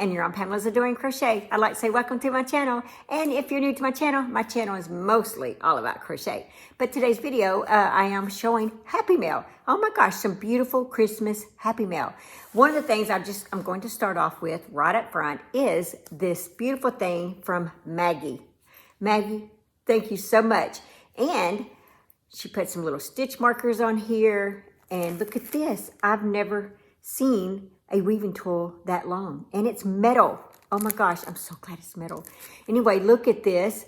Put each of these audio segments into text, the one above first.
and you're on Pamela's Adoring Crochet. I'd like to say welcome to my channel. And if you're new to my channel is mostly all about crochet. But today's video, I am showing Happy Mail. Oh my gosh, some beautiful Christmas Happy Mail. One of the things I'm going to start off with right up front is this beautiful thing from Maggie. Maggie, thank you so much. And she put some little stitch markers on here. And look at this. I've never seen a weaving tool that long. And it's metal. Oh my gosh, I'm so glad it's metal. Anyway, look at this.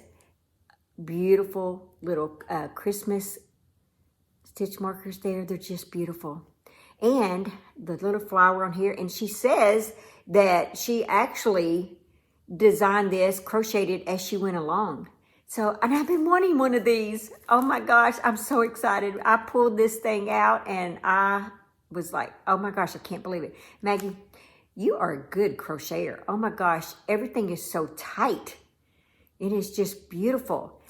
Beautiful little Christmas stitch markers there. They're just beautiful. And the little flower on here. And she says that she actually designed this, crocheted as she went along. So, and I've been wanting one of these. Oh my gosh, I'm so excited. I pulled this thing out and I was like, oh my gosh, I can't believe it. Maggie, you are a good crocheter. Oh my gosh, everything is so tight. It is just beautiful.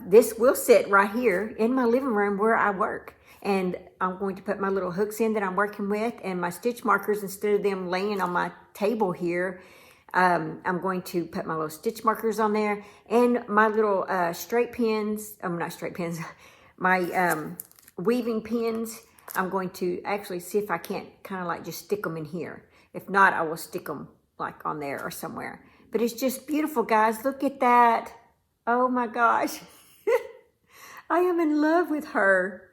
This will sit right here in my living room where I work. And I'm going to put my little hooks in that I'm working with and my stitch markers, instead of them laying on my table here, I'm going to put my little stitch markers on there and my little straight pins, not straight pins, my weaving pins. I'm going to actually see if I can't kind of like just stick them in here. If not, I will stick them like on there or somewhere. But it's just beautiful, guys. Look at that. Oh my gosh. I am in love with her.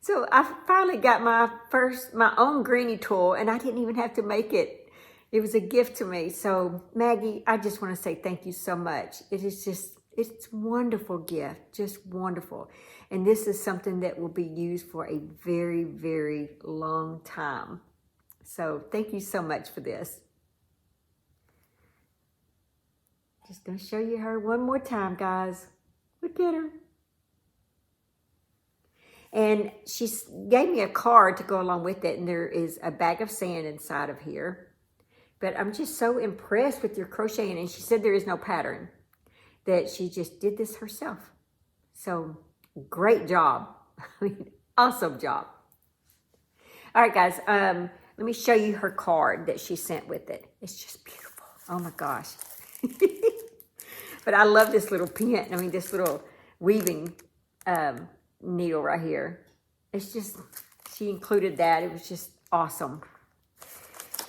So I finally got my own granny tool, and I didn't even have to make it. It was a gift to me. So Maggie, I just want to say thank you so much. It's a wonderful gift, just wonderful. And this is something that will be used for a very, very long time. So thank you so much for this. Just going to show you her one more time, guys. Look at her. And she gave me a card to go along with it. And there is a bag of sand inside of here. But I'm just so impressed with your crocheting. And she said there is no pattern, that she just did this herself. So great job. I mean, awesome job. All right, guys. Let me show you her card that she sent with it. It's just beautiful. Oh my gosh. But I love this little pin. I mean, this little weaving needle right here. It's just, she included that. It was just awesome.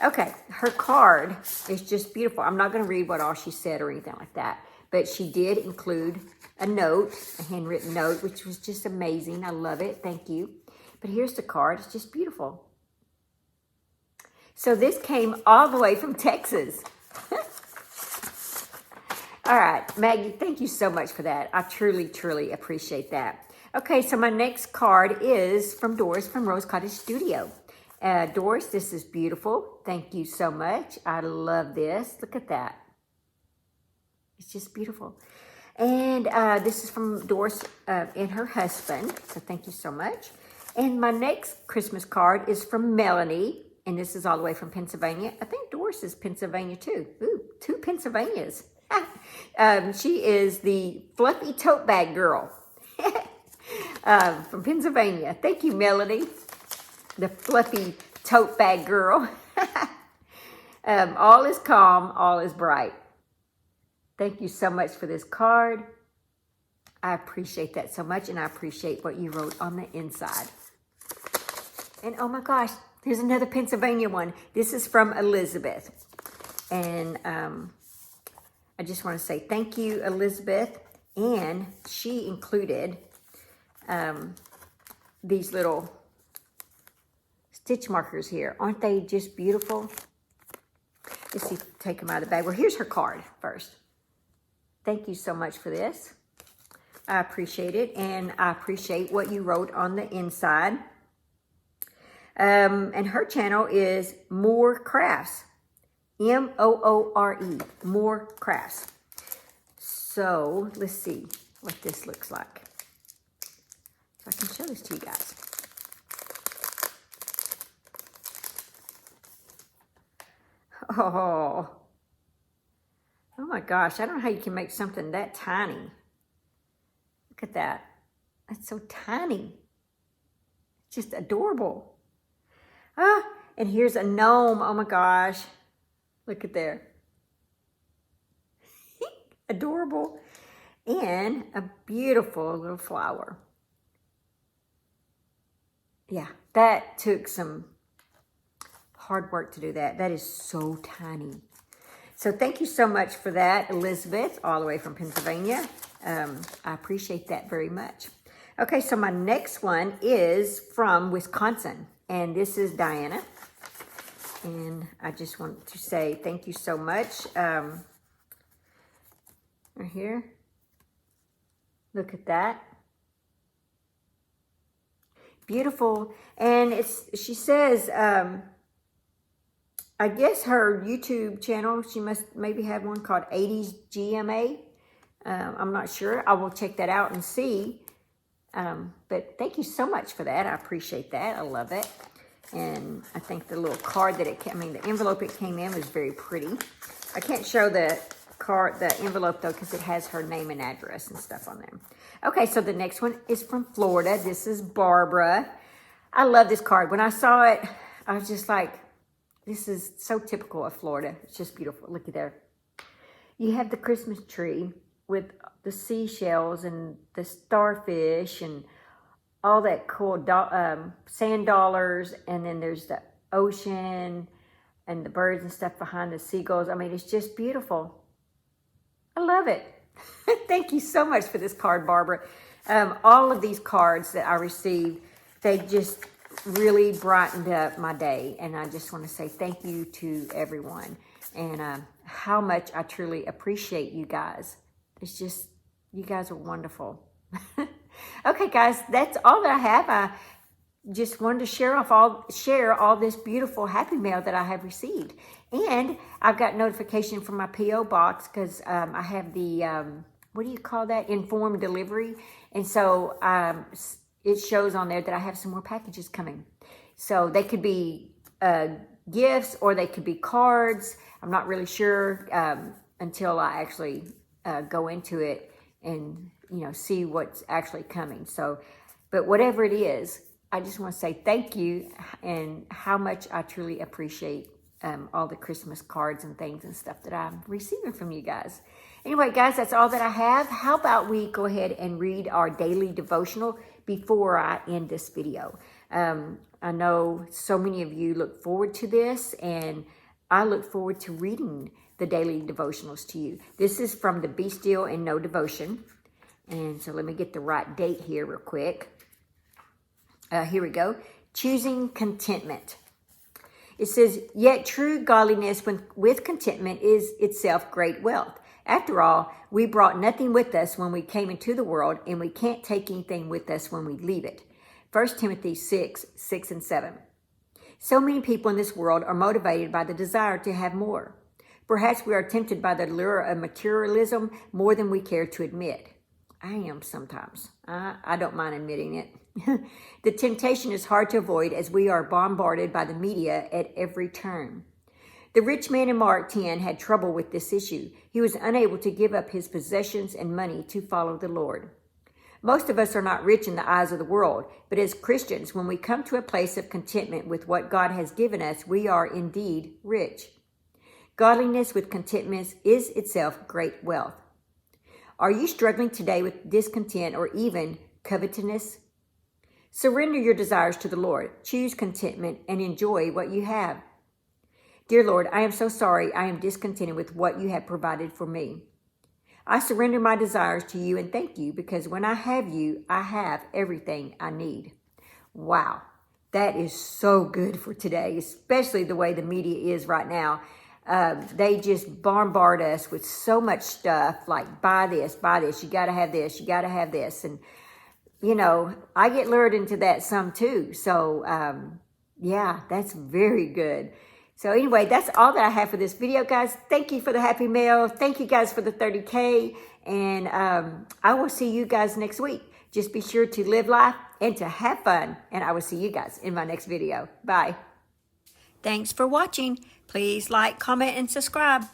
Okay, her card is just beautiful. I'm not going to read what all she said or anything like that, but she did include a note, a handwritten note, which was just amazing. I love it. Thank you. But here's the card. It's just beautiful. So this came all the way from Texas. All right, Maggie, thank you so much for that. I truly, truly appreciate that. Okay, so my next card is from Doris from Rose Cottage Studio. Doris, this is beautiful. Thank you so much. I love this. Look at that. It's just beautiful. And this is from Doris and her husband. So thank you so much. And my next Christmas card is from Melanie. And this is all the way from Pennsylvania. I think Doris is Pennsylvania too. Ooh, 2 Pennsylvanias. She is the fluffy tote bag girl from Pennsylvania. Thank you, Melanie. The fluffy tote bag girl. All is calm, all is bright. Thank you so much for this card. I appreciate that so much, and I appreciate what you wrote on the inside. And oh my gosh, there's another Pennsylvania one. This is from Elizabeth. And I just want to say thank you, Elizabeth. And she included these little stitch markers here. Aren't they just beautiful? Let's see, take them out of the bag. Well, here's her card first. Thank you so much for this. I appreciate it, and I appreciate what you wrote on the inside. And her channel is More Crafts. M-O-O-R-E. More Crafts. So, let's see what this looks like. So I can show this to you guys. Oh my gosh, I don't know how you can make something that tiny. Look at that. That's so tiny. It's just adorable. And here's a gnome. Oh my gosh. Look at there. Adorable. And a beautiful little flower. Yeah, that took some hard work to do that. That is so tiny. So thank you so much for that, Elizabeth, all the way from Pennsylvania. I appreciate that very much. Okay, so my next one is from Wisconsin, and this is Diana. And I just want to say thank you so much. Right here. Look at that. Beautiful. And she says, I guess her YouTube channel, she must maybe have one called 80s GMA. I'm not sure. I will check that out and see. But thank you so much for that. I appreciate that. I love it. And I think the little card that the envelope it came in was very pretty. I can't show the envelope though, because it has her name and address and stuff on there. Okay, so the next one is from Florida. This is Barbara. I love this card. When I saw it, I was just like, this is so typical of Florida. It's just beautiful. Look at there. You have the Christmas tree with the seashells and the starfish and all that cool sand dollars. And then there's the ocean and the birds and stuff behind the seagulls. I mean, it's just beautiful. I love it. Thank you so much for this card, Barbara. All of these cards that I received, they just really brightened up my day. And I just want to say thank you to everyone. And how much I truly appreciate you guys. It's just, you guys are wonderful. Okay, guys, that's all that I have. I just wanted to share all this beautiful Happy Mail that I have received. And I've got notification from my P.O. box because I have the, what do you call that? Informed delivery. And so it shows on there that I have some more packages coming. So they could be gifts or they could be cards. I'm not really sure until I actually go into it and, see what's actually coming. So, but whatever it is, I just want to say thank you and how much I truly appreciate all the Christmas cards and things and stuff that I'm receiving from you guys. Anyway, guys, that's all that I have. How about we go ahead and read our daily devotional before I end this video? I know so many of you look forward to this, and I look forward to reading the daily devotionals to you. This is from the Be Still and Know Devotion. And so let me get the right date here real quick. Here we go. Choosing contentment. It says, yet true godliness with contentment is itself great wealth. After all, we brought nothing with us when we came into the world, and we can't take anything with us when we leave it. 1 Timothy 6 and 7. So many people in this world are motivated by the desire to have more. Perhaps we are tempted by the lure of materialism more than we care to admit. I am sometimes. I don't mind admitting it. The temptation is hard to avoid as we are bombarded by the media at every turn. The rich man in Mark 10 had trouble with this issue. He was unable to give up his possessions and money to follow the Lord. Most of us are not rich in the eyes of the world, but as Christians, when we come to a place of contentment with what God has given us, we are indeed rich. Godliness with contentment is itself great wealth. Are you struggling today with discontent or even covetousness? Surrender your desires to the Lord. Choose contentment and enjoy what you have. Dear Lord, I am so sorry I am discontented with what you have provided for me. I surrender my desires to you and thank you because when I have you, I have everything I need. Wow, that is so good for today, especially the way the media is right now. They just bombard us with so much stuff like buy this, you got to have this, you got to have this. And, I get lured into that some too. So, yeah, that's very good. So anyway, that's all that I have for this video, guys. Thank you for the Happy Mail. Thank you guys for the 30K. And I will see you guys next week. Just be sure to live life and to have fun. And I will see you guys in my next video. Bye. Thanks for watching. Please like, comment, and subscribe.